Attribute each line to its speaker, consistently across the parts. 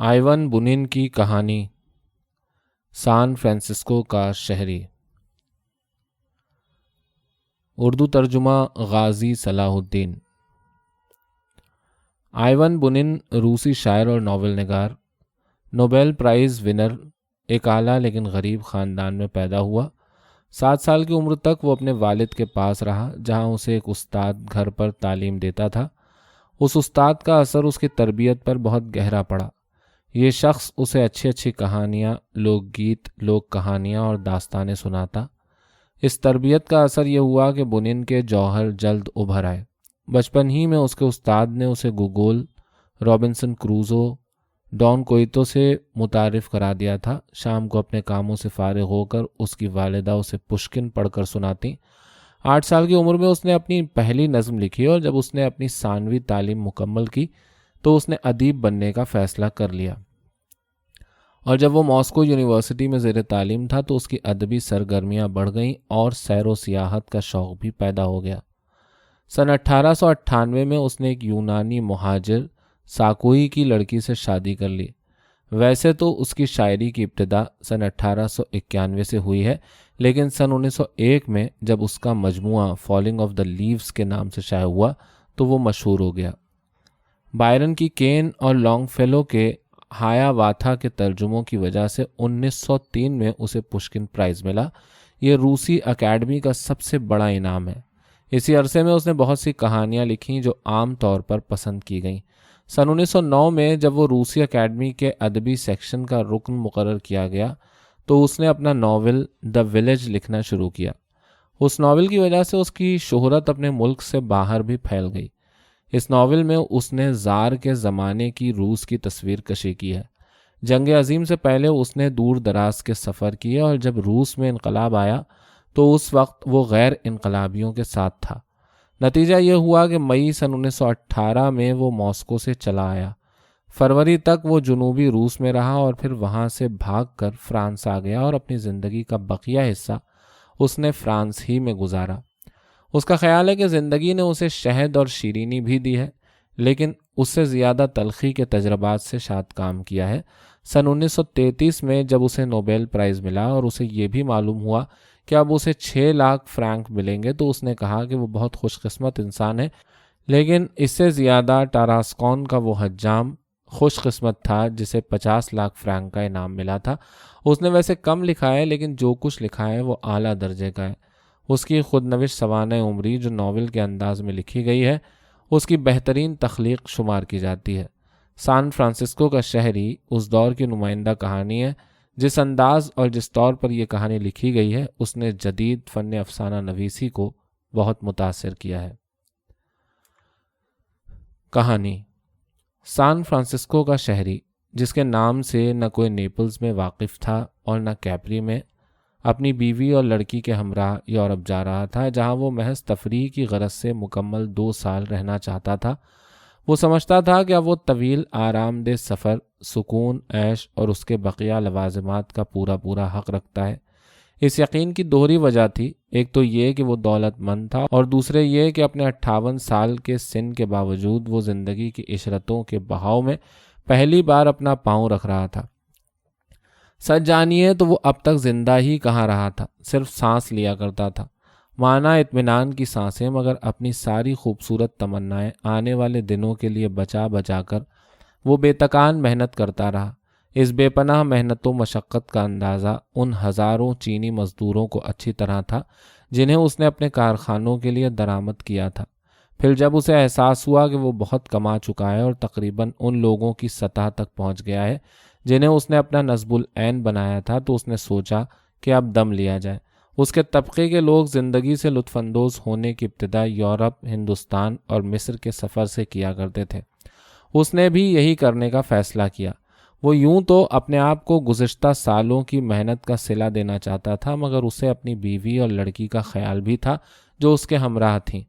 Speaker 1: آئیون بونین کی کہانی، San Francisco کا شہری۔ اردو ترجمہ غازی صلاح الدین۔ آئیون بونین روسی شاعر اور ناول نگار، نوبل پرائز ونر، ایک اعلیٰ لیکن غریب خاندان میں پیدا ہوا۔ 7 سال کی عمر تک وہ اپنے والد کے پاس رہا، جہاں اسے ایک استاد گھر پر تعلیم دیتا تھا۔ اس استاد کا اثر اس کی تربیت پر بہت گہرا پڑا۔ یہ شخص اسے اچھی کہانیاں، لوک گیت، لوک کہانیاں اور داستانیں سناتا۔ اس تربیت کا اثر یہ ہوا کہ بونین کے جوہر جلد ابھر آئے۔ بچپن ہی میں اس کے استاد نے اسے گوگول، رابنسن کروزو، ڈان کوئتو سے متعارف کرا دیا تھا۔ شام کو اپنے کاموں سے فارغ ہو کر اس کی والدہ اسے پشکن پڑھ کر سناتی۔ 8 سال کی عمر میں اس نے اپنی پہلی نظم لکھی اور جب اس نے اپنی ثانوی تعلیم مکمل کی تو اس نے ادیب بننے کا فیصلہ کر لیا، اور جب وہ ماسکو یونیورسٹی میں زیر تعلیم تھا تو اس کی ادبی سرگرمیاں بڑھ گئیں اور سیر و سیاحت کا شوق بھی پیدا ہو گیا۔ سن 1898 میں اس نے ایک یونانی مہاجر ساکوئی کی لڑکی سے شادی کر لی۔ ویسے تو اس کی شاعری کی ابتدا سن 1891 سے ہوئی ہے، لیکن سن 1901 میں جب اس کا مجموعہ فالنگ آف دا لیوز کے نام سے شائع ہوا تو وہ مشہور ہو گیا۔ بائرن کی کین اور لانگ فیلو کے ہایا واتھا کے ترجموں کی وجہ سے 1903 میں اسے پشکن پرائز ملا۔ یہ روسی اکیڈمی کا سب سے بڑا انعام ہے۔ اسی عرصے میں اس نے بہت سی کہانیاں لکھیں جو عام طور پر پسند کی گئیں۔ سن 1909 میں جب وہ روسی اکیڈمی کے ادبی سیکشن کا رکن مقرر کیا گیا تو اس نے اپنا ناول دی ولیج لکھنا شروع کیا۔ اس ناول کی وجہ سے اس کی شہرت اپنے ملک سے باہر بھی پھیل گئی۔ اس ناول میں اس نے زار کے زمانے کی روس کی تصویر کشی کی ہے۔ جنگ عظیم سے پہلے اس نے دور دراز کے سفر کیے اور جب روس میں انقلاب آیا تو اس وقت وہ غیر انقلابیوں کے ساتھ تھا۔ نتیجہ یہ ہوا کہ مئی سن 1918 میں وہ ماسکو سے چلا آیا۔ فروری تک وہ جنوبی روس میں رہا اور پھر وہاں سے بھاگ کر فرانس آ گیا اور اپنی زندگی کا بقیہ حصہ اس نے فرانس ہی میں گزارا۔ اس کا خیال ہے کہ زندگی نے اسے شہد اور شیرینی بھی دی ہے، لیکن اس سے زیادہ تلخی کے تجربات سے شاد کام کیا ہے۔ سن 1933 میں جب اسے نوبل پرائز ملا اور اسے یہ بھی معلوم ہوا کہ اب اسے 6 لاکھ فرانک ملیں گے تو اس نے کہا کہ وہ بہت خوش قسمت انسان ہے، لیکن اس سے زیادہ ٹاراسکون کا وہ حجام خوش قسمت تھا جسے 50 لاکھ فرانک کا انعام ملا تھا۔ اس نے ویسے کم لکھا ہے، لیکن جو کچھ لکھا ہے وہ اعلیٰ درجے کا ہے۔ اس کی خود نوشت سوانح عمری جو ناول کے انداز میں لکھی گئی ہے اس کی بہترین تخلیق شمار کی جاتی ہے۔ سان فرانسسکو کا شہری اس دور کی نمائندہ کہانی ہے۔ جس انداز اور جس طور پر یہ کہانی لکھی گئی ہے اس نے جدید فن افسانہ نویسی کو بہت متاثر کیا ہے۔ کہانی: سان فرانسسکو کا شہری، جس کے نام سے نہ کوئی نیپلز میں واقف تھا اور نہ کیپری میں، اپنی بیوی اور لڑکی کے ہمراہ یورپ جا رہا تھا، جہاں وہ محض تفریح کی غرض سے مکمل 2 سال رہنا چاہتا تھا۔ وہ سمجھتا تھا کہ اب وہ طویل آرام دہ سفر، سکون، عیش اور اس کے بقیہ لوازمات کا پورا حق رکھتا ہے۔ اس یقین کی دوہری وجہ تھی، ایک تو یہ کہ وہ دولت مند تھا اور دوسرے یہ کہ اپنے 58 سال کے سن کے باوجود وہ زندگی کی عشرتوں کے بہاؤ میں پہلی بار اپنا پاؤں رکھ رہا تھا۔ سچ جانیے تو وہ اب تک زندہ ہی کہاں رہا تھا، صرف سانس لیا کرتا تھا، معنی اطمینان کی سانسیں، مگر اپنی ساری خوبصورت تمنائیں آنے والے دنوں کے لیے بچا کر وہ بے تکان محنت کرتا رہا۔ اس بے پناہ محنت و مشقت کا اندازہ ان ہزاروں چینی مزدوروں کو اچھی طرح تھا جنہیں اس نے اپنے کارخانوں کے لیے درآمد کیا تھا۔ پھر جب اسے احساس ہوا کہ وہ بہت کما چکا ہے اور تقریباً ان لوگوں کی سطح تک پہنچ گیا ہے جنہیں اس نے اپنا نصب العین بنایا تھا، تو اس نے سوچا کہ اب دم لیا جائے۔ اس کے طبقے کے لوگ زندگی سے لطف اندوز ہونے کی ابتدا یورپ، ہندوستان اور مصر کے سفر سے کیا کرتے تھے۔ اس نے بھی یہی کرنے کا فیصلہ کیا۔ وہ یوں تو اپنے آپ کو گزشتہ سالوں کی محنت کا صلہ دینا چاہتا تھا، مگر اسے اپنی بیوی اور لڑکی کا خیال بھی تھا جو اس کے ہمراہ تھیں۔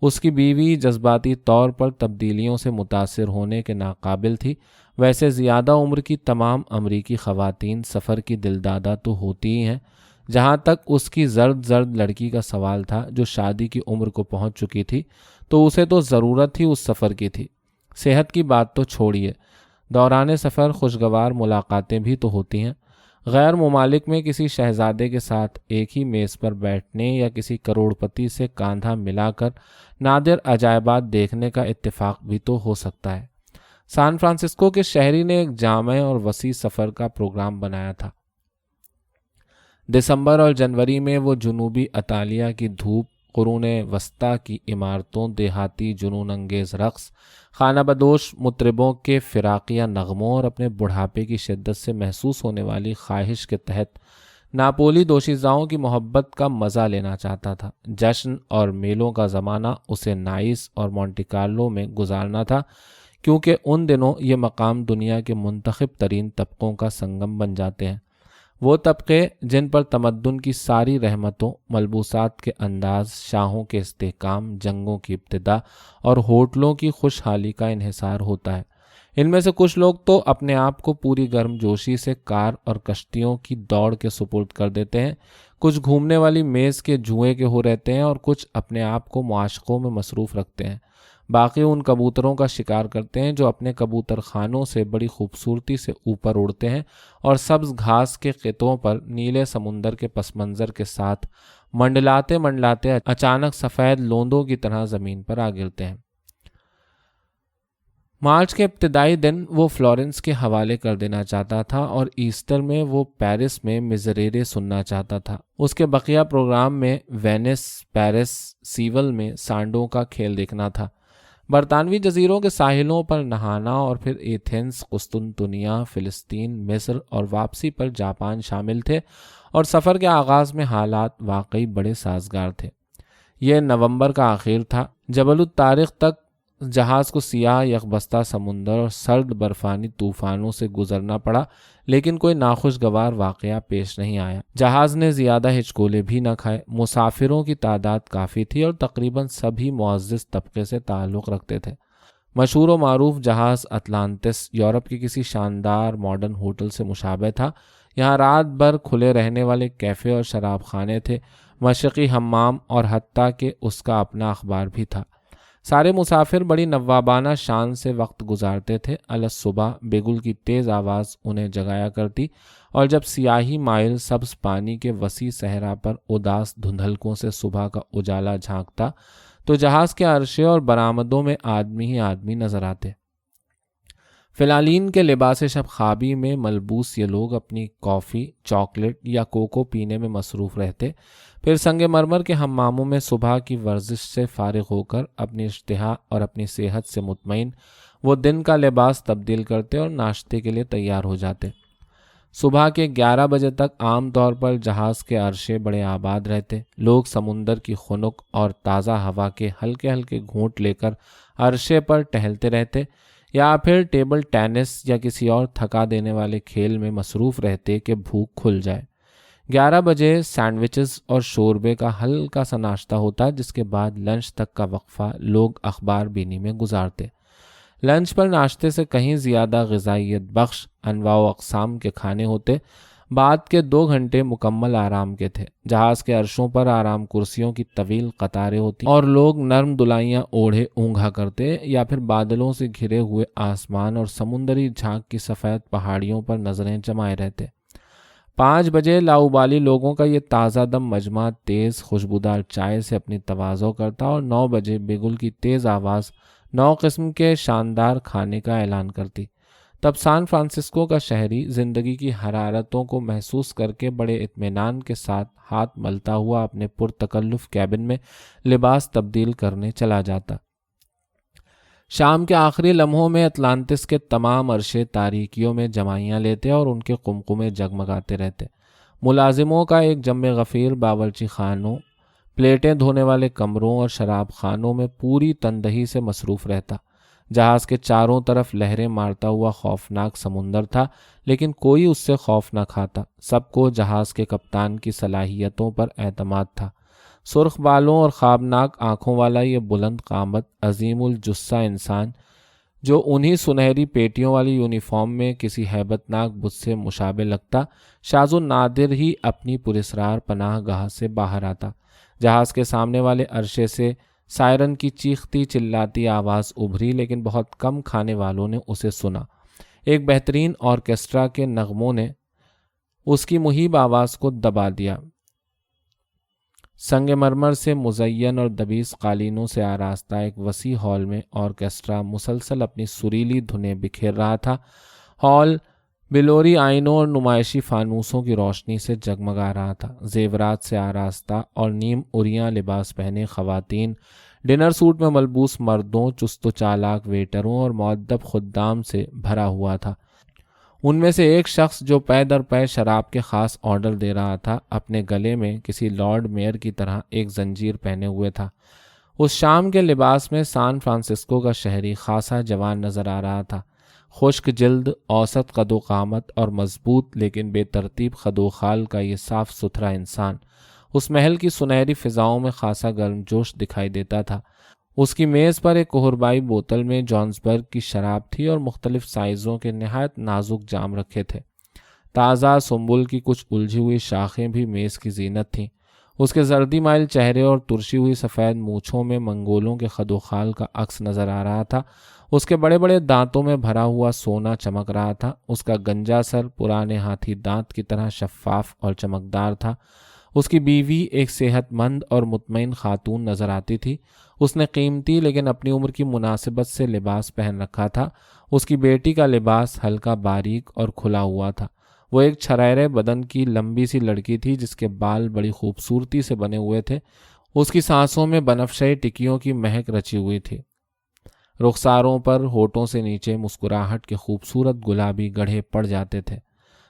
Speaker 1: اس کی بیوی جذباتی طور پر تبدیلیوں سے متاثر ہونے کے ناقابل تھی۔ ویسے زیادہ عمر کی تمام امریکی خواتین سفر کی دلدادہ تو ہوتی ہی ہیں۔ جہاں تک اس کی زرد لڑکی کا سوال تھا جو شادی کی عمر کو پہنچ چکی تھی، تو اسے تو ضرورت ہی اس سفر کی تھی۔ صحت کی بات تو چھوڑیے، دوران سفر خوشگوار ملاقاتیں بھی تو ہوتی ہیں۔ غیر ممالک میں کسی شہزادے کے ساتھ ایک ہی میز پر بیٹھنے یا کسی کروڑپتی سے کاندھا ملا کر نادر عجائبات دیکھنے کا اتفاق بھی تو ہو سکتا ہے۔ سان فرانسسکو کے شہری نے ایک جامع اور وسیع سفر کا پروگرام بنایا تھا۔ دسمبر اور جنوری میں وہ جنوبی اطالیہ کی دھوپ، قرون وسطیٰ کی عمارتوں، دیہاتی جنون انگیز رقص، خانہ بدوش مطربوں کے فراقیہ نغموں اور اپنے بڑھاپے کی شدت سے محسوس ہونے والی خواہش کے تحت ناپولی دوشیزاؤں کی محبت کا مزہ لینا چاہتا تھا۔ جشن اور میلوں کا زمانہ اسے نائس اور مونٹی کارلو میں گزارنا تھا، کیونکہ ان دنوں یہ مقام دنیا کے منتخب ترین طبقوں کا سنگم بن جاتے ہیں۔ وہ طبقے جن پر تمدن کی ساری رحمتوں، ملبوسات کے انداز، شاہوں کے استحکام، جنگوں کی ابتدا اور ہوٹلوں کی خوشحالی کا انحصار ہوتا ہے۔ ان میں سے کچھ لوگ تو اپنے آپ کو پوری گرم جوشی سے کار اور کشتیوں کی دوڑ کے سپرد کر دیتے ہیں، کچھ گھومنے والی میز کے جوئے کے ہو رہتے ہیں اور کچھ اپنے آپ کو معاشقوں میں مصروف رکھتے ہیں۔ باقی ان کبوتروں کا شکار کرتے ہیں جو اپنے کبوتر خانوں سے بڑی خوبصورتی سے اوپر اڑتے ہیں اور سبز گھاس کے خطوں پر نیلے سمندر کے پس منظر کے ساتھ منڈلاتے منڈلاتے اچانک سفید لوندوں کی طرح زمین پر آ گرتے ہیں۔ مارچ کے ابتدائی دن وہ فلورنس کے حوالے کر دینا چاہتا تھا اور ایسٹر میں وہ پیرس میں میزریرے سننا چاہتا تھا۔ اس کے بقیہ پروگرام میں وینس، پیرس، سیول میں سانڈوں کا کھیل دیکھنا تھا، برطانوی جزیروں کے ساحلوں پر نہانا اور پھر ایتھنز، قسطنطنیہ، فلسطین، مصر اور واپسی پر جاپان شامل تھے، اور سفر کے آغاز میں حالات واقعی بڑے سازگار تھے۔ یہ نومبر کا آخر تھا۔ جبل الطارق تک جہاز کو سیاہ یکبستہ سمندر اور سرد برفانی طوفانوں سے گزرنا پڑا، لیکن کوئی ناخوشگوار واقعہ پیش نہیں آیا۔ جہاز نے زیادہ ہچکولے بھی نہ کھائے۔ مسافروں کی تعداد کافی تھی اور تقریباً سبھی معزز طبقے سے تعلق رکھتے تھے۔ مشہور و معروف جہاز اٹلانٹس یورپ کے کسی شاندار ماڈرن ہوٹل سے مشابہ تھا۔ یہاں رات بھر کھلے رہنے والے کیفے اور شراب خانے تھے، مشرقی حمام اور حتیٰ کہ اس کا اپنا اخبار بھی تھا۔ سارے مسافر بڑی نوابانہ شان سے وقت گزارتے تھے۔ الصبح بیگل کی تیز آواز انہیں جگایا کرتی، اور جب سیاہی مائل سبز پانی کے وسیع صحرا پر اداس دھندلکوں سے صبح کا اجالا جھانکتا تو جہاز کے عرشے اور برآمدوں میں آدمی ہی آدمی نظر آتے۔ فلالین کے لباس شب خوابی میں ملبوس یہ لوگ اپنی کافی، چاکلیٹ یا کوکو پینے میں مصروف رہتے، پھر سنگ مرمر کے حماموں میں صبح کی ورزش سے فارغ ہو کر اپنی اشتہا اور اپنی صحت سے مطمئن وہ دن کا لباس تبدیل کرتے اور ناشتے کے لیے تیار ہو جاتے۔ صبح کے 11 بجے تک عام طور پر جہاز کے عرشے بڑے آباد رہتے۔ لوگ سمندر کی خنک اور تازہ ہوا کے ہلکے ہلکے گھونٹ لے کر عرشے پر ٹہلتے رہتے، یا پھر ٹیبل ٹینس یا کسی اور تھکا دینے والے کھیل میں مصروف رہتے کہ بھوک کھل جائے۔ 11 بجے سینڈوچز اور شوربے کا ہلکا سا ناشتہ ہوتا، جس کے بعد لنچ تک کا وقفہ لوگ اخبار بینی میں گزارتے۔ لنچ پر ناشتے سے کہیں زیادہ غذائیت بخش انواع و اقسام کے کھانے ہوتے۔ بعد کے 2 گھنٹے مکمل آرام کے تھے۔ جہاز کے عرشوں پر آرام کرسیوں کی طویل قطاریں ہوتی اور لوگ نرم دلائیاں اوڑھے اونگھا کرتے، یا پھر بادلوں سے گھرے ہوئے آسمان اور سمندری جھانک کی سفید پہاڑیوں پر نظریں جمائے رہتے۔ 5 بجے لاؤبالی لوگوں کا یہ تازہ دم مجمع تیز خوشبودار چائے سے اپنی تواضع کرتا، اور 9 بجے بیگل کی تیز آواز 9 قسم کے شاندار کھانے کا اعلان کرتی۔ تب سان فرانسسکو کا شہری زندگی کی حرارتوں کو محسوس کر کے بڑے اطمینان کے ساتھ ہاتھ ملتا ہوا اپنے پرتکلف کیبن میں لباس تبدیل کرنے چلا جاتا۔ شام کے آخری لمحوں میں اٹلانٹس کے تمام عرشے تاریکیوں میں جمائیاں لیتے اور ان کے قمقمے جگمگاتے رہتے۔ ملازموں کا ایک جم غفیر باورچی خانوں، پلیٹیں دھونے والے کمروں اور شراب خانوں میں پوری تندہی سے مصروف رہتا۔ جہاز کے چاروں طرف لہریں مارتا ہوا خوفناک سمندر تھا، لیکن کوئی اس سے خوف نہ کھاتا۔ سب کو جہاز کے کپتان کی صلاحیتوں پر اعتماد تھا۔ سرخ بالوں اور خوابناک آنکھوں والا یہ بلند قامت عظیم الجثہ انسان، جو انہی سنہری پیٹیوں والی یونیفارم میں کسی ہیبت ناک بت سے مشابہ لگتا، شاذ و نادر ہی اپنی پراسرار پناہ گاہ سے باہر آتا۔ جہاز کے سامنے والے عرشے سے سائرن کی چیختی چلاتی آواز ابھری، لیکن بہت کم کھانے والوں نے اسے سنا۔ ایک بہترین آرکیسٹرا کے نغموں نے اس کی مہیب آواز کو دبا دیا۔ سنگ مرمر سے مزین اور دبیس قالینوں سے آراستہ ایک وسیع ہال میں آرکیسٹرا مسلسل اپنی سریلی دھنیں بکھیر رہا تھا۔ ہال بلوری آئینوں اور نمائشی فانوسوں کی روشنی سے جگمگا رہا تھا۔ زیورات سے آراستہ اور نیم عریاں لباس پہنے خواتین، ڈنر سوٹ میں ملبوس مردوں، چست و چالاک ویٹروں اور مؤدب خدام سے بھرا ہوا تھا۔ ان میں سے ایک شخص جو پے در پے شراب کے خاص آرڈر دے رہا تھا، اپنے گلے میں کسی لارڈ میئر کی طرح ایک زنجیر پہنے ہوئے تھا۔ اس شام کے لباس میں سان فرانسسکو کا شہری خاصا جوان نظر آ رہا تھا۔ خشک جلد، اوسط قد و قامت اور مضبوط لیکن بے ترتیب خد و خال کا یہ صاف ستھرا انسان اس محل کی سنہری فضاؤں میں خاصا گرم جوش دکھائی دیتا تھا۔ اس کی میز پر ایک کہربائی بوتل میں جونسبرگ کی شراب تھی اور مختلف سائزوں کے نہایت نازک جام رکھے تھے۔ تازہ سنبل کی کچھ الجھی ہوئی شاخیں بھی میز کی زینت تھیں۔ اس کے زردی مائل چہرے اور ترشی ہوئی سفید مونچھوں میں منگولوں کے خد و خال کا عکس نظر آ رہا تھا۔ اس کے بڑے بڑے دانتوں میں بھرا ہوا سونا چمک رہا تھا۔ اس کا گنجا سر پرانے ہاتھی دانت کی طرح شفاف اور چمکدار تھا۔ اس کی بیوی ایک صحت مند اور مطمئن خاتون نظر آتی تھی۔ اس نے قیمتی لیکن اپنی عمر کی مناسبت سے لباس پہن رکھا تھا۔ اس کی بیٹی کا لباس ہلکا باریک اور کھلا ہوا تھا۔ وہ ایک چھریرے بدن کی لمبی سی لڑکی تھی جس کے بال بڑی خوبصورتی سے بنے ہوئے تھے۔ اس کی سانسوں میں بنفشی ٹکیوں کی مہک رچی ہوئی تھی۔ رخساروں پر ہونٹوں سے نیچے مسکراہٹ کے خوبصورت گلابی گڑھے پڑ جاتے تھے۔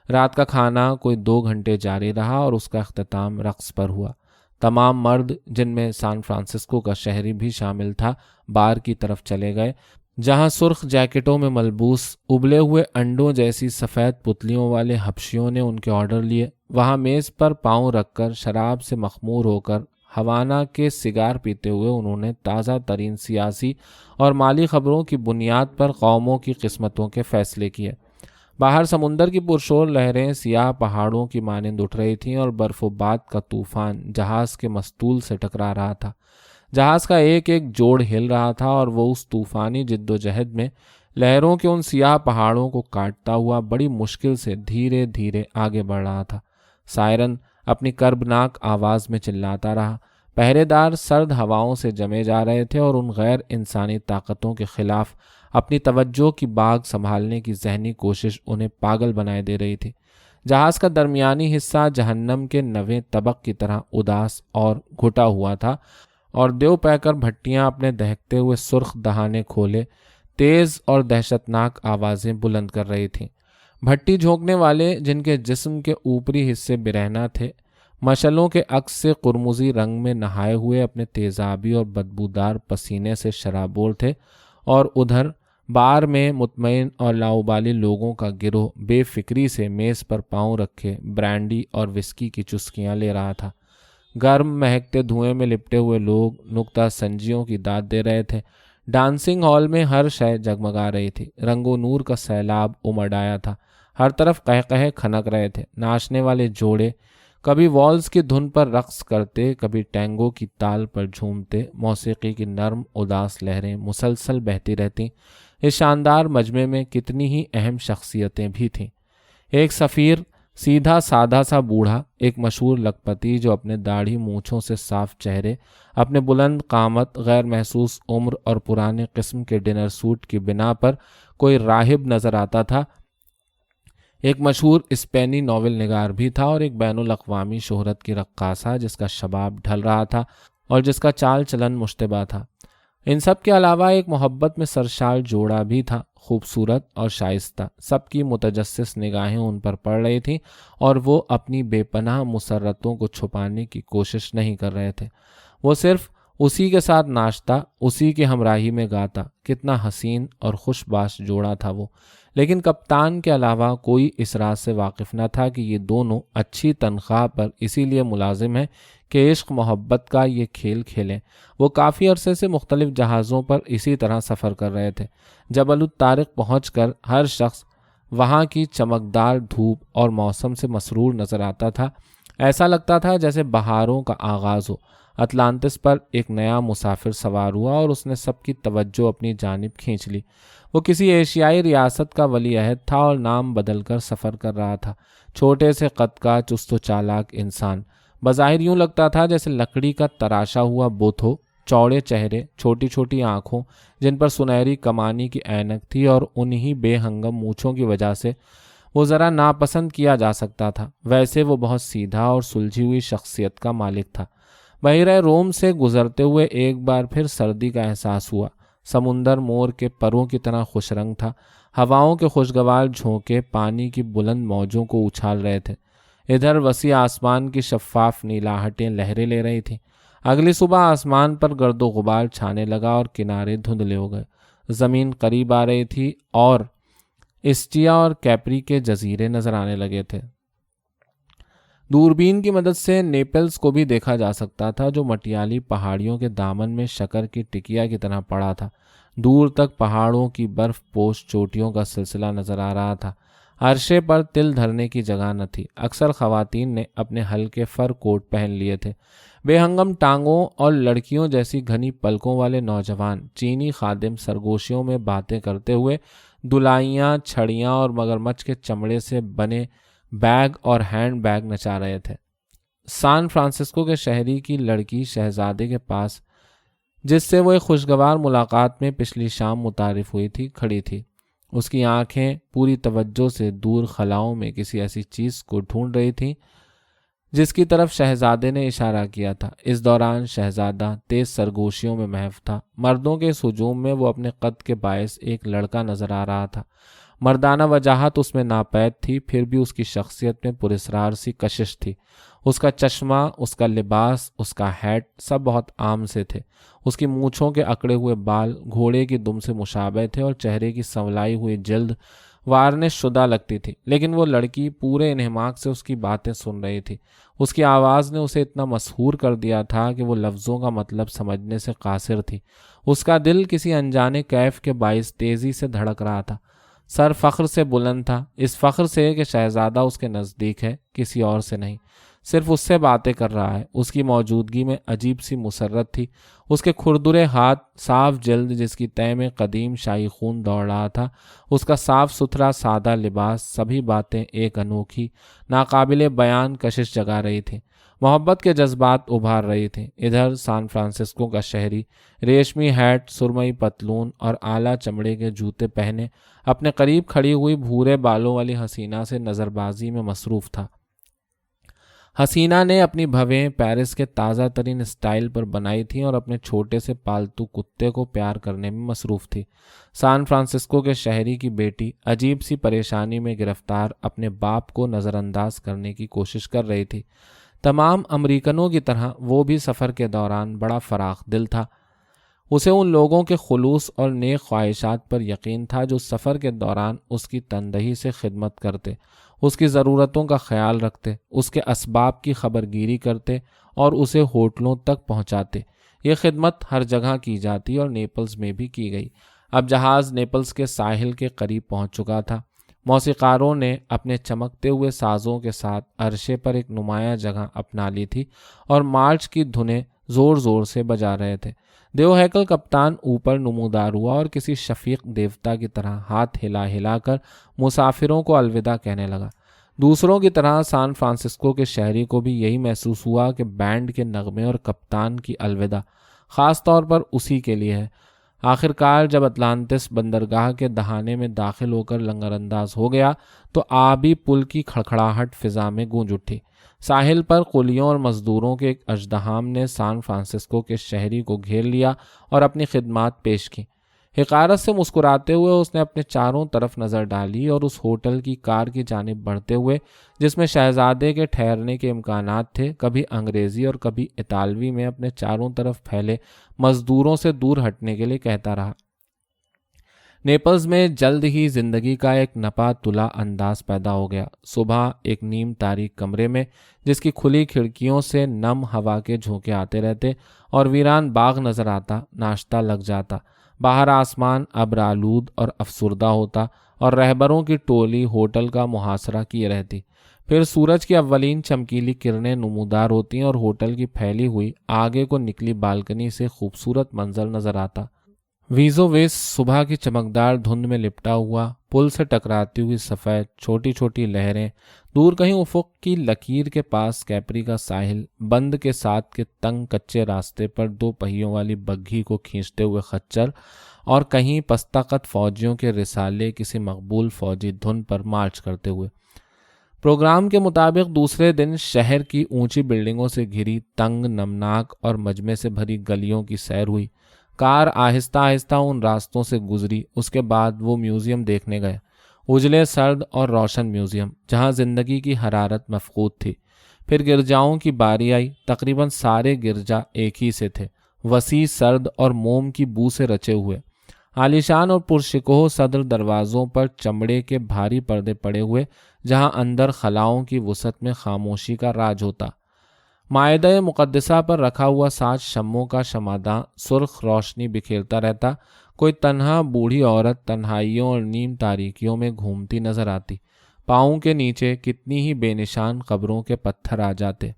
Speaker 1: رات کا کھانا کوئی 2 گھنٹے جاری رہا اور اس کا اختتام رقص پر ہوا۔ تمام مرد، جن میں سان فرانسسکو کا شہری بھی شامل تھا، بار کی طرف چلے گئے، جہاں سرخ جیکٹوں میں ملبوس ابلے ہوئے انڈوں جیسی سفید پتلیوں والے حبشیوں نے ان کے آرڈر لیے۔ وہاں میز پر پاؤں رکھ کر شراب سے مخمور ہو کر ہوانا کے سگار پیتے ہوئے انہوں نے تازہ ترین سیاسی اور مالی خبروں کی بنیاد پر قوموں کی قسمتوں کے فیصلے کیے۔ باہر سمندر کی پرشور لہریں سیاہ پہاڑوں کی مانند اٹھ رہی تھیں اور برف و باد کا طوفان جہاز کے مستول سے ٹکرا رہا تھا۔ جہاز کا ایک ایک جوڑ ہل رہا تھا اور وہ اس طوفانی جد و جہد میں لہروں کے ان سیاہ پہاڑوں کو کاٹتا ہوا بڑی مشکل سے دھیرے دھیرے آگے بڑھ رہا تھا۔ سائرن اپنی کربناک آواز میں چلاتا رہا۔ پہرے دار سرد ہواؤں سے جمے جا رہے تھے اور ان غیر انسانی طاقتوں کے خلاف اپنی توجہ کی باغ سنبھالنے کی ذہنی کوشش انہیں پاگل بنائے دے رہی تھی۔ جہاز کا درمیانی حصہ جہنم کے 9ویں طبق کی طرح اداس اور گھٹا ہوا تھا اور دیو پیکر بھٹیاں اپنے دہکتے ہوئے سرخ دہانے کھولے تیز اور دہشتناک آوازیں بلند کر رہی تھیں۔ بھٹی جھونکنے والے، جن کے جسم کے اوپری حصے برہنہ تھے، مشعلوں کے عکس سے قرمزی رنگ میں نہائے ہوئے اپنے تیزابی اور بدبودار پسینے سے شرابور تھے، اور ادھر بار میں مطمئن اور لاؤبالی لوگوں کا گروہ بے فکری سے میز پر پاؤں رکھے برانڈی اور وسکی کی چسکیاں لے رہا تھا۔ گرم مہکتے دھوئیں میں لپٹے ہوئے لوگ نکتہ سنجیوں کی داد دے رہے تھے۔ ڈانسنگ ہال میں ہر شے جگمگا رہی تھی۔ رنگ و نور کا سیلاب امڑ آیا تھا۔ ہر طرف قہقہے کھنک رہے تھے۔ ناچنے والے جوڑے کبھی والز کی دھن پر رقص کرتے، کبھی ٹینگو کی تال پر جھومتے۔ موسیقی کی نرم اداس لہریں مسلسل بہتی رہتیں۔ اس شاندار مجمع میں کتنی ہی اہم شخصیتیں بھی تھیں۔ ایک سفیر، سیدھا سادہ سا بوڑھا، ایک مشہور لکھپتی جو اپنے داڑھی مونچھوں سے صاف چہرے، اپنے بلند قامت، غیر محسوس عمر اور پرانے قسم کے ڈنر سوٹ کی بنا پر کوئی راہب نظر آتا تھا، ایک مشہور اسپینی ناول نگار بھی تھا، اور ایک بین الاقوامی شہرت کی رقاصہ جس کا شباب ڈھل رہا تھا اور جس کا چال چلن مشتبہ تھا۔ ان سب کے علاوہ ایک محبت میں سرشار جوڑا بھی تھا، خوبصورت اور شائستہ۔ سب کی متجسس نگاہیں ان پر پڑ رہی تھیں اور وہ اپنی بے پناہ مسرتوں کو چھپانے کی کوشش نہیں کر رہے تھے۔ وہ صرف اسی کے ساتھ ناچتا، اسی کی ہمراہی میں گاتا۔ کتنا حسین اور خوش باش جوڑا تھا وہ! لیکن کپتان کے علاوہ کوئی اس راز سے واقف نہ تھا کہ یہ دونوں اچھی تنخواہ پر اسی لیے ملازم ہیں کہ عشق محبت کا یہ کھیل کھیلیں۔ وہ کافی عرصے سے مختلف جہازوں پر اسی طرح سفر کر رہے تھے۔ جبل الطارق پہنچ کر ہر شخص وہاں کی چمکدار دھوپ اور موسم سے مسرور نظر آتا تھا۔ ایسا لگتا تھا جیسے بہاروں کا آغاز ہو۔ اٹلانٹس پر ایک نیا مسافر سوار ہوا اور اس نے سب کی توجہ اپنی جانب کھینچ لی۔ وہ کسی ایشیائی ریاست کا ولی عہد تھا اور نام بدل کر سفر کر رہا تھا۔ چھوٹے سے قد کا چست و چالاک انسان، بظاہر یوں لگتا تھا جیسے لکڑی کا تراشا ہوا بت ہو، چوڑے چہرے، چھوٹی چھوٹی آنکھوں جن پر سنہری کمانی کی اینک تھی، اور انہی بے ہنگم مونچھوں کی وجہ سے وہ ذرا ناپسند کیا جا سکتا تھا۔ ویسے وہ بہت سیدھا اور سلجھی ہوئی شخصیت کا مالک تھا۔ بحیرہ روم سے گزرتے ہوئے ایک بار پھر سردی کا احساس ہوا۔ سمندر مور کے پروں کی طرح خوش رنگ تھا۔ ہواؤں کے خوشگوار جھونکے پانی کی بلند موجوں کو اچھال رہے تھے۔ ادھر وسیع آسمان کی شفاف نیلاہٹیں لہریں لے رہی تھیں۔ اگلی صبح آسمان پر گرد و غبار چھانے لگا اور کنارے دھندلے ہو گئے۔ زمین قریب آ رہی تھی اور اسٹیا اور کیپری کے جزیرے نظر آنے لگے تھے۔ دوربین کی مدد سے نیپلز کو بھی دیکھا جا سکتا تھا، جو مٹیالی پہاڑیوں کے دامن میں شکر کی ٹکیا کی طرح پڑا تھا۔ دور تک پہاڑوں کی برف پوش چوٹیوں کا سلسلہ نظر آ رہا تھا۔ عرشے پر تل دھرنے کی جگہ نہ تھی۔ اکثر خواتین نے اپنے ہلکے فر کوٹ پہن لیے تھے۔ بے ہنگم ٹانگوں اور لڑکیوں جیسی گھنی پلکوں والے نوجوان چینی خادم سرگوشیوں میں باتیں کرتے ہوئے دلائیاں، چھڑیاں اور مگرمچھ کے چمڑے سے بنے بیگ اور ہینڈ بیگ نچا رہے تھے۔ سان فرانسسکو کے شہری کی لڑکی شہزادے کے پاس، جس سے وہ ایک خوشگوار ملاقات میں پچھلی شام متعارف ہوئی تھی، کھڑی تھی۔ اس کی آنکھیں پوری توجہ سے دور خلاؤں میں کسی ایسی چیز کو ڈھونڈ رہی تھیں جس کی طرف شہزادے نے اشارہ کیا تھا۔ اس دوران شہزادہ تیز سرگوشیوں میں محو تھا۔ مردوں کے اس ہجوم میں وہ اپنے قد کے باعث ایک لڑکا نظر آ رہا تھا۔ مردانہ وجاہت اس میں ناپید تھی، پھر بھی اس کی شخصیت میں پراسرار سی کشش تھی۔ اس کا چشمہ، اس کا لباس، اس کا ہیٹ سب بہت عام سے تھے۔ اس کی مونچھوں کے اکڑے ہوئے بال گھوڑے کی دم سے مشابہ تھے اور چہرے کی سنولائی ہوئی جلد وارنش شدہ لگتی تھی، لیکن وہ لڑکی پورے انہماک سے اس کی باتیں سن رہی تھی۔ اس کی آواز نے اسے اتنا مسحور کر دیا تھا کہ وہ لفظوں کا مطلب سمجھنے سے قاصر تھی۔ اس کا دل کسی انجانے کیف کے باعث تیزی سے دھڑک رہا تھا۔ سر فخر سے بلند تھا، اس فخر سے کہ شہزادہ اس کے نزدیک ہے، کسی اور سے نہیں، صرف اس سے باتیں کر رہا ہے۔ اس کی موجودگی میں عجیب سی مسرت تھی۔ اس کے کھردرے ہاتھ، صاف جلد جس کی تہ میں قدیم شاہی خون دوڑ رہا تھا، اس کا صاف ستھرا سادہ لباس، سبھی باتیں ایک انوکھی ناقابل بیان کشش جگا رہی تھیں۔ محبت کے جذبات ابھار رہی تھیں۔ ادھر سان فرانسسکو کا شہری ریشمی ہیٹ، سرمئی پتلون اور اعلیٰ چمڑے کے جوتے پہنے اپنے قریب کھڑی ہوئی بھورے بالوں والی حسینہ سے نظر بازی میں مصروف تھا۔ حسینہ نے اپنی بھویں پیرس کے تازہ ترین اسٹائل پر بنائی تھیں اور اپنے چھوٹے سے پالتو کتے کو پیار کرنے میں مصروف تھی۔ سان فرانسسکو کے شہری کی بیٹی عجیب سی پریشانی میں گرفتار اپنے باپ کو نظر انداز کرنے کی کوشش کر رہی تھی۔ تمام امریکنوں کی طرح وہ بھی سفر کے دوران بڑا فراخ دل تھا۔ اسے ان لوگوں کے خلوص اور نیک خواہشات پر یقین تھا جو سفر کے دوران اس کی تندہی سے خدمت کرتے، اس کی ضرورتوں کا خیال رکھتے، اس کے اسباب کی خبرگیری کرتے اور اسے ہوٹلوں تک پہنچاتے۔ یہ خدمت ہر جگہ کی جاتی اور نیپلز میں بھی کی گئی۔ اب جہاز نیپلز کے ساحل کے قریب پہنچ چکا تھا۔ موسیقاروں نے اپنے چمکتے ہوئے سازوں کے ساتھ عرشے پر ایک نمایاں جگہ اپنا لی تھی اور مارچ کی دھنیں زور زور سے بجا رہے تھے۔ دیو ہیکل کپتان اوپر نمودار ہوا اور کسی شفیق دیوتا کی طرح ہاتھ ہلا ہلا کر مسافروں کو الوداع کہنے لگا۔ دوسروں کی طرح سان فرانسسکو کے شہری کو بھی یہی محسوس ہوا کہ بینڈ کے نغمے اور کپتان کی الوداع خاص طور پر اسی کے لیے ہے۔ آخرکار جب اٹلانٹس بندرگاہ کے دہانے میں داخل ہو کر لنگر انداز ہو گیا تو آبی پل کی کھڑکھڑاہٹ فضا میں گونج اٹھی۔ ساحل پر قلیوں اور مزدوروں کے ایک اژدہام نے سان فرانسسکو کے شہری کو گھیر لیا اور اپنی خدمات پیش کی۔ حقارت سے مسکراتے ہوئے اس نے اپنے چاروں طرف نظر ڈالی اور اس ہوٹل کی کار کی جانب بڑھتے ہوئے، جس میں شہزادے کے ٹھہرنے کے امکانات تھے، کبھی انگریزی اور کبھی اطالوی میں اپنے چاروں طرف پھیلے مزدوروں سے دور ہٹنے کے لیے کہتا رہا۔ نیپلز میں جلد ہی زندگی کا ایک نپا تلا انداز پیدا ہو گیا۔ صبح ایک نیم تاریک کمرے میں، جس کی کھلی کھڑکیوں سے نم ہوا کے جھونکے آتے رہتے اور ویران باغ نظر آتا، ناشتہ لگ جاتا۔ باہر آسمان ابرآلود اور افسردہ ہوتا اور رہبروں کی ٹولی ہوٹل کا محاصرہ کیے رہتی۔ پھر سورج کی اولین چمکیلی کرنیں نمودار ہوتی اور ہوٹل کی پھیلی ہوئی آگے کو نکلی بالکنی سے خوبصورت منظر نظر آتا۔ ویزو ویس صبح کی چمکدار دھند میں لپٹا ہوا، پل سے ٹکراتی ہوئی سفید چھوٹی چھوٹی لہریں، دور کہیں افق کی لکیر کے پاس کیپری کا ساحل، بند کے ساتھ کے تنگ کچے راستے پر دو پہیوں والی بگھی کو کھینچتے ہوئے خچر، اور کہیں پستہ قد فوجیوں کے رسالے کسی مقبول فوجی دھن پر مارچ کرتے ہوئے۔ پروگرام کے مطابق دوسرے دن شہر کی اونچی بلڈنگوں سے گھری تنگ نمناک اور مجمع سے بھری گلیوں کی سیر ہوئی۔ کار آہستہ آہستہ ان راستوں سے گزری۔ اس کے بعد وہ میوزیم دیکھنے گئے، اجلے سرد اور روشن میوزیم جہاں زندگی کی حرارت مفقود تھی۔ پھر گرجاؤں کی باری آئی۔ تقریباً سارے گرجا ایک ہی سے تھے، وسیع سرد اور موم کی بو سے رچے ہوئے۔ عالیشان اور پرشکوہ صدر دروازوں پر چمڑے کے بھاری پردے پڑے ہوئے، جہاں اندر خلاؤں کی وسعت میں خاموشی کا راج ہوتا۔ مائدہ مقدسہ پر رکھا ہوا ساج شموں کا شمعداں سرخ روشنی بکھیرتا رہتا۔ کوئی تنہا بوڑھی عورت تنہائیوں اور نیم تاریکیوں میں گھومتی نظر آتی۔ پاؤں کے نیچے کتنی ہی بے نشان قبروں کے پتھر آ جاتے۔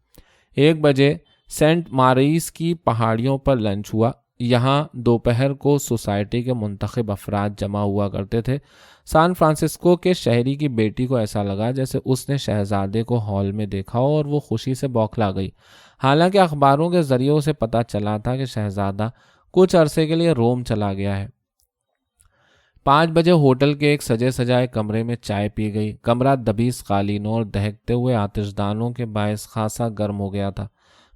Speaker 1: 1 بجے سینٹ ماریس کی پہاڑیوں پر لنچ ہوا۔ یہاں دوپہر کو سوسائٹی کے منتخب افراد جمع ہوا کرتے تھے۔ سان فرانسسکو کے شہری کی بیٹی کو ایسا لگا جیسے اس نے شہزادے کو ہال میں دیکھا ہو اور وہ خوشی سے بوکھلا گئی۔ حالانکہ اخباروں کے ذریعوں سے پتہ چلا تھا کہ شہزادہ کچھ عرصے کے لیے روم چلا گیا ہے۔ 5 بجے ہوٹل کے ایک سجے سجائے کمرے میں چائے پی گئی۔ کمرہ دبیس قالینوں اور دہکتے ہوئے آتش دانوں کے باعث خاصا گرم ہو گیا تھا۔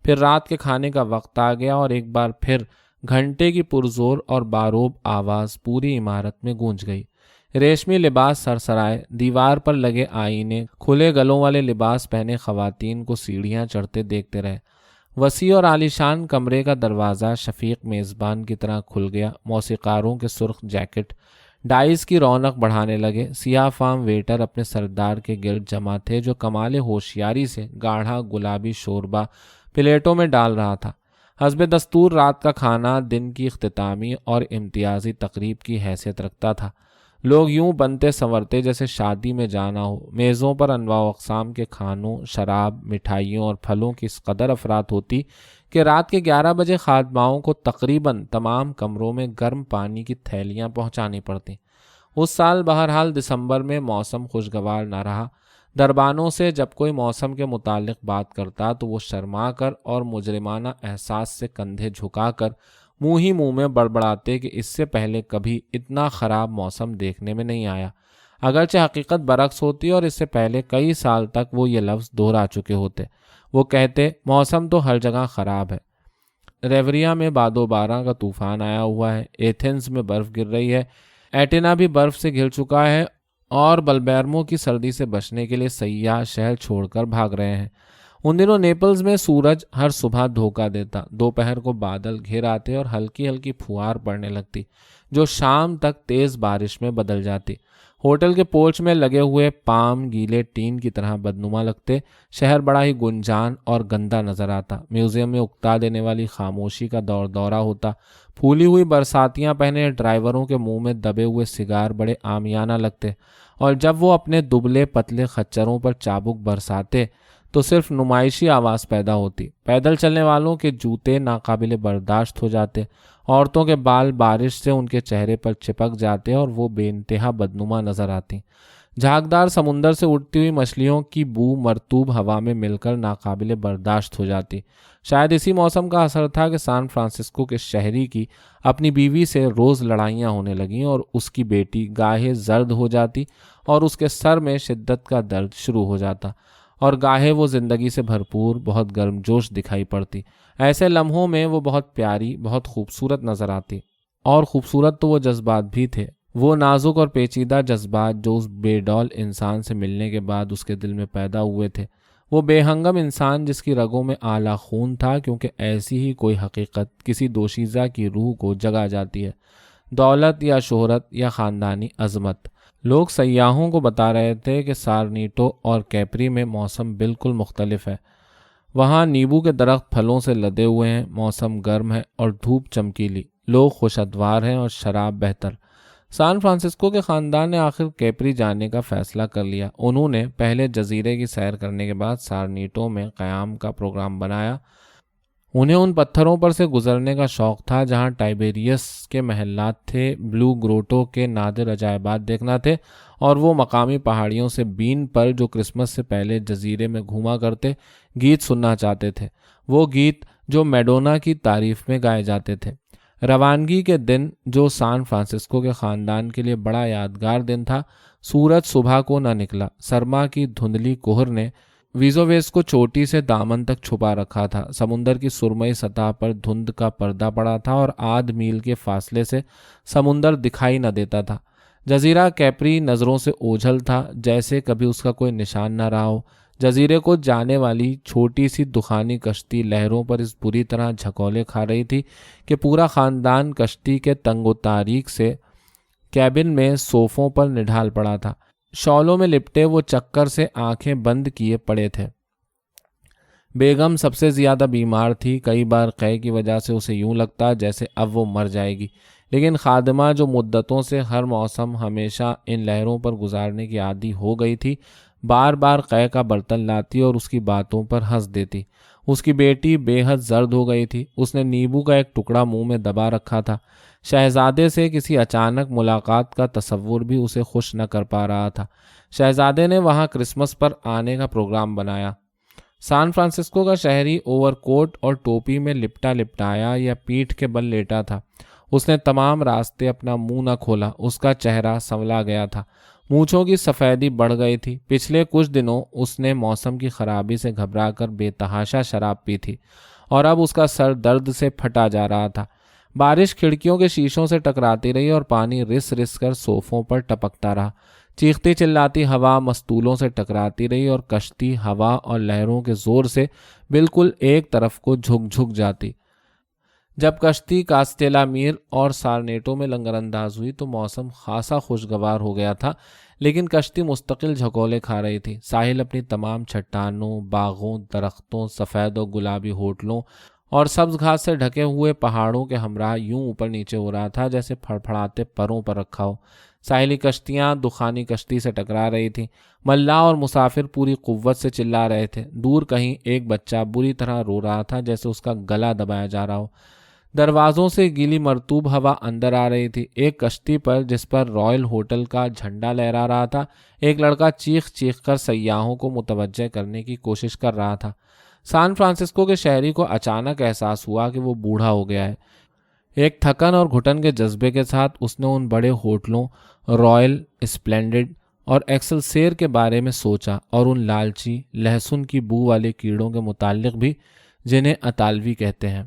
Speaker 1: پھر رات کے کھانے کا وقت آ گیا اور ایک بار پھر گھنٹے کی پرزور اور باروب آواز پوری عمارت میں گونج گئی۔ ریشمی لباس سرسرائے، دیوار پر لگے آئینے، کھلے گلوں والے لباس پہنے خواتین کو سیڑھیاں چڑھتے دیکھتے رہے۔ وسیع اور عالیشان کمرے کا دروازہ شفیق میزبان کی طرح کھل گیا۔ موسیقاروں کے سرخ جیکٹ ڈائز کی رونق بڑھانے لگے۔ سیاہ فام ویٹر اپنے سردار کے گرد جمع تھے جو کمال ہوشیاری سے گاڑھا گلابی شوربہ پلیٹوں میں ڈال رہا تھا۔ حسب دستور رات کا کھانا دن کی اختتامی اور امتیازی تقریب کی حیثیت رکھتا تھا۔ لوگ یوں بنتے سنورتے جیسے شادی میں جانا ہو۔ میزوں پر انواع و اقسام کے کھانوں، شراب، مٹھائیوں اور پھلوں کی اس قدر افراط ہوتی کہ رات کے 11 بجے خادماؤں کو تقریباً تمام کمروں میں گرم پانی کی تھیلیاں پہنچانی پڑتیں۔ اس سال بہرحال دسمبر میں موسم خوشگوار نہ رہا۔ دربانوں سے جب کوئی موسم کے متعلق بات کرتا تو وہ شرما کر اور مجرمانہ احساس سے کندھے جھکا کر منہ ہی منہ میں بڑبڑاتے کہ اس سے پہلے کبھی اتنا خراب موسم دیکھنے میں نہیں آیا، اگرچہ حقیقت برعکس ہوتی اور اس سے پہلے کئی سال تک وہ یہ لفظ دہرا چکے ہوتے۔ وہ کہتے موسم تو ہر جگہ خراب ہے۔ ریوریا میں باد و باران کا طوفان آیا ہوا ہے، ایتھنز میں برف گر رہی ہے، ایٹینا بھی برف سے گھر چکا ہے اور بلبیرمو کی سردی سے بچنے کے لیے سیاح شہر چھوڑ کر بھاگ رہے ہیں۔ ان دنوں نیپلز میں سورج ہر صبح دھوکہ دیتا، دوپہر کو بادل گھیر آتے اور ہلکی ہلکی پھوار پڑنے لگتی جو شام تک تیز بارش میں بدل جاتی۔ ہوٹل کے پورچ میں لگے ہوئے پام گیلے ٹین کی طرح بدنما لگتے۔ شہر بڑا ہی گنجان اور گندا نظر آتا۔ میوزیم میں اکتا دینے والی خاموشی کا دور دورہ ہوتا۔ پھولی ہوئی برساتیاں پہنے ڈرائیوروں کے منہ میں دبے ہوئے سگار بڑے عامیانہ لگتے، اور جب وہ اپنے دبلے پتلے خچروں پر چابک برساتے تو صرف نمائشی آواز پیدا ہوتی۔ پیدل چلنے والوں کے جوتے ناقابل برداشت ہو جاتے، عورتوں کے بال بارش سے ان کے چہرے پر چپک جاتے اور وہ بے انتہا بدنما نظر آتی۔ جھاگدار سمندر سے اٹھتی ہوئی مچھلیوں کی بو مرطوب ہوا میں مل کر ناقابل برداشت ہو جاتی۔ شاید اسی موسم کا اثر تھا کہ سان فرانسسکو کے شہری کی اپنی بیوی سے روز لڑائیاں ہونے لگیں اور اس کی بیٹی گاہے زرد ہو جاتی اور اس کے سر میں شدت کا درد شروع ہو جاتا، اور گاہے وہ زندگی سے بھرپور بہت گرم جوش دکھائی پڑتی۔ ایسے لمحوں میں وہ بہت پیاری، بہت خوبصورت نظر آتی، اور خوبصورت تو وہ جذبات بھی تھے، وہ نازک اور پیچیدہ جذبات جو اس بے ڈول انسان سے ملنے کے بعد اس کے دل میں پیدا ہوئے تھے۔ وہ بے ہنگم انسان جس کی رگوں میں اعلیٰ خون تھا، کیونکہ ایسی ہی کوئی حقیقت کسی دوشیزہ کی روح کو جگا جاتی ہے، دولت یا شہرت یا خاندانی عظمت۔ لوگ سیاحوں کو بتا رہے تھے کہ سارنیٹو اور کیپری میں موسم بالکل مختلف ہے۔ وہاں نیبو کے درخت پھلوں سے لدے ہوئے ہیں، موسم گرم ہے اور دھوپ چمکیلی، لوگ خوش اتوار ہیں اور شراب بہتر۔ سان فرانسسکو کے خاندان نے آخر کیپری جانے کا فیصلہ کر لیا۔ انہوں نے پہلے جزیرے کی سیر کرنے کے بعد سارنیٹو میں قیام کا پروگرام بنایا۔ انہیں ان پتھروں پر سے گزرنے کا شوق تھا جہاں ٹائبیریس کے محلات تھے، بلو گروٹو کے نادر عجائبات دیکھنا تھے، اور وہ مقامی پہاڑیوں سے بین پر جو کرسمس سے پہلے جزیرے میں گھوما کرتے گیت سننا چاہتے تھے، وہ گیت جو میڈونا کی تعریف میں گائے جاتے تھے۔ روانگی کے دن، جو سان فرانسسکو کے خاندان کے لیے بڑا یادگار دن تھا، سورج صبح کو نہ نکلا۔ سرما کی دھندلی کوہر نے ویزوویز کو چوٹی سے دامن تک چھپا رکھا تھا۔ سمندر کی سرمئی سطح پر دھند کا پردہ پڑا تھا اور آدھ میل کے فاصلے سے سمندر دکھائی نہ دیتا تھا۔ جزیرہ کیپری نظروں سے اوجھل تھا، جیسے کبھی اس کا کوئی نشان نہ رہا ہو۔ جزیرے کو جانے والی چھوٹی سی دخانی کشتی لہروں پر اس بری طرح جھکولے کھا رہی تھی کہ پورا خاندان کشتی کے تنگ و تاریک سے کیبن میں صوفوں پر نڈھال پڑا تھا۔ شعلوں میں لپٹے وہ چکر سے آنکھیں بند کیے پڑے تھے۔ بیگم سب سے زیادہ بیمار تھی۔ کئی بار قے کی وجہ سے اسے یوں لگتا جیسے اب وہ مر جائے گی، لیکن خادمہ جو مدتوں سے ہر موسم ہمیشہ ان لہروں پر گزارنے کی عادی ہو گئی تھی، بار بار قے کا برتن لاتی اور اس کی باتوں پر ہنس دیتی۔ اس کی بیٹی بے حد زرد ہو گئی تھی۔ اس نے نیبو کا ایک ٹکڑا منہ میں دبا رکھا تھا۔ شہزادے سے کسی اچانک ملاقات کا تصور بھی اسے خوش نہ کر پا رہا تھا۔ شہزادے نے وہاں کرسمس پر آنے کا پروگرام بنایا۔ سان فرانسسکو کا شہری اوور کوٹ اور ٹوپی میں لپٹا لپٹایا یا پیٹھ کے بل لیٹا تھا۔ اس نے تمام راستے اپنا منہ نہ کھولا۔ اس کا چہرہ سنولا گیا تھا، مونچھوں کی سفیدی بڑھ گئی تھی۔ پچھلے کچھ دنوں اس نے موسم کی خرابی سے گھبرا کر بے تحاشا شراب پی تھی اور اب اس کا سر درد سے پھٹا جا رہا تھا۔ بارش کھڑکیوں کے شیشوں سے ٹکراتی رہی اور پانی رس رس کر صوفوں پر ٹپکتا رہا۔ چیختی چلاتی ہوا مستولوں سے ٹکراتی رہی اور کشتی ہوا اور لہروں کے زور سے بالکل ایک طرف کو جھک جھک جاتی۔ جب کشتی کاسٹیلا میر اور سارنیٹو میں لنگر انداز ہوئی تو موسم خاصا خوشگوار ہو گیا تھا، لیکن کشتی مستقل جھکولے کھا رہی تھی۔ ساحل اپنی تمام چٹانوں، باغوں، درختوں، سفید و گلابی ہوٹلوں اور سبز گھاس سے ڈھکے ہوئے پہاڑوں کے ہمراہ یوں اوپر نیچے ہو رہا تھا جیسے پھڑپھڑاتے پروں پر رکھا ہو۔ ساحلی کشتیاں دخانی کشتی سے ٹکرا رہی تھیں۔ ملاح اور مسافر پوری قوت سے چلا رہے تھے۔ دور کہیں ایک بچہ بری طرح رو رہا تھا جیسے اس کا گلا دبایا جا رہا ہو۔ دروازوں سے گیلی مرطوب ہوا اندر آ رہی تھی۔ ایک کشتی پر جس پر رائل ہوٹل کا جھنڈا لہرا رہا تھا، ایک لڑکا چیخ چیخ کر سیاحوں کو متوجہ کرنے کی کوشش کر رہا تھا۔ سان فرانسسکو کے شہری کو اچانک احساس ہوا کہ وہ بوڑھا ہو گیا ہے۔ ایک تھکن اور گھٹن کے جذبے کے ساتھ اس نے ان بڑے ہوٹلوں، رائل، اسپلینڈڈ اور ایکسلسیر کے بارے میں سوچا اور ان لالچی، لہسن کی بو والے کیڑوں کے متعلق بھی جنہیں اطالوی کہتے ہیں۔